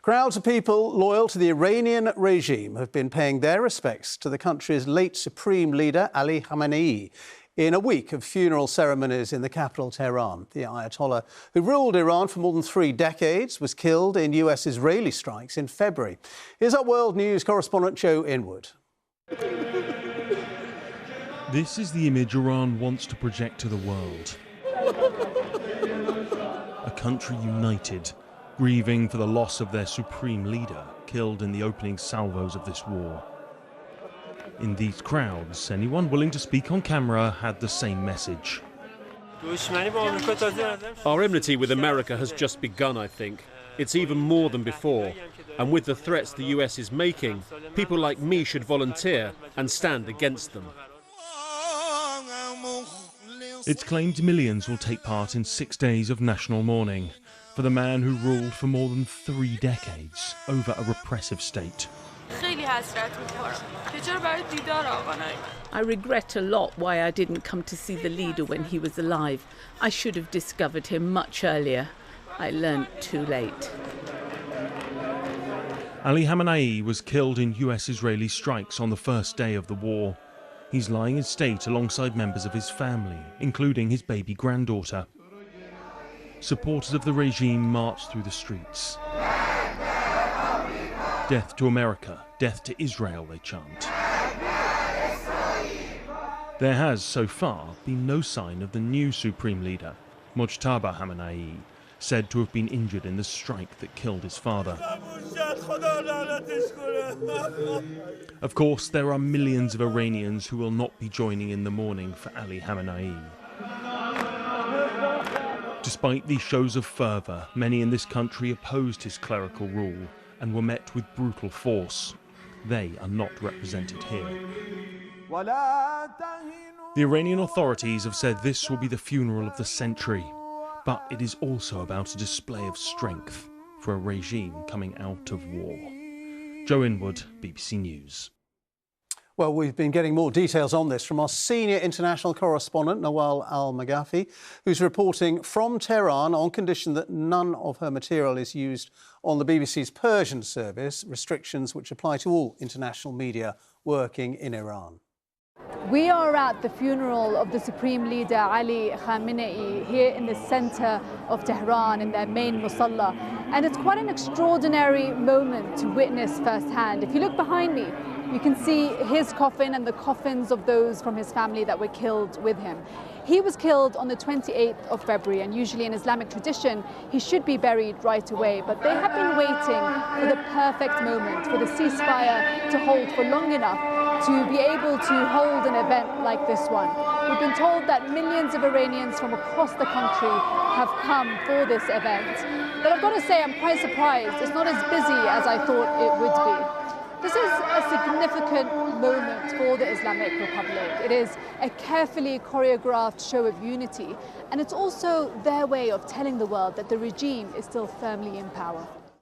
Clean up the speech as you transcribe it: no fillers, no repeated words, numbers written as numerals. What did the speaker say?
Crowds of people loyal to the Iranian regime have been paying their respects to the country's late supreme leader, Ali Khamenei, in a week of funeral ceremonies in the capital, Tehran. The Ayatollah, who ruled Iran for more than 3 decades, was killed in US-Israeli strikes in February. Here's our World News correspondent Joe Inwood. This is the image Iran wants to project to the world. A country united, grieving for the loss of their supreme leader, killed in the opening salvos of this war. In these crowds, anyone willing to speak on camera had the same message. Our enmity with America has just begun, I think. It's even more than before. And with the threats the US is making, people like me should volunteer and stand against them. It's claimed millions will take part in 6 days of national mourning for the man who ruled for more than 3 decades over a repressive state. I regret a lot why I didn't come to see the leader when he was alive. I should have discovered him much earlier. I learned too late. Ali Khamenei was killed in US-Israeli strikes on the first day of the war. He's lying in state alongside members of his family, including his baby granddaughter. Supporters of the regime marched through the streets. Death to America, death to Israel, they chant. There has, so far, been no sign of the new supreme leader, Mashhad Khamenei, said to have been injured in the strike that killed his father. Of course, there are millions of Iranians who will not be joining in the mourning for Ali Khamenei. Despite these shows of fervour, many in this country opposed his clerical rule and were met with brutal force. They are not represented here. The Iranian authorities have said this will be the funeral of the century, but it is also about a display of strength for a regime coming out of war. Joe Inwood, BBC News. Well, we've been getting more details on this from our senior international correspondent, Nawal Al-Maghafi, who's reporting from Tehran on condition that none of her material is used on the BBC's Persian service, restrictions which apply to all international media working in Iran. We are at the funeral of the Supreme Leader Ali Khamenei here in the center of Tehran in their main Mosalla. And it's quite an extraordinary moment to witness firsthand. If you look behind me, you can see his coffin and the coffins of those from his family that were killed with him. He was killed on the 28th of February, and usually in Islamic tradition, he should be buried right away. But they have been waiting for the perfect moment, for the ceasefire to hold for long enough to be able to hold an event like this one. We've been told that millions of Iranians from across the country have come for this event. But I've got to say, I'm quite surprised. It's not as busy as I thought it would be. This is a significant moment for the Islamic Republic. It is a carefully choreographed show of unity, and it's also their way of telling the world that the regime is still firmly in power.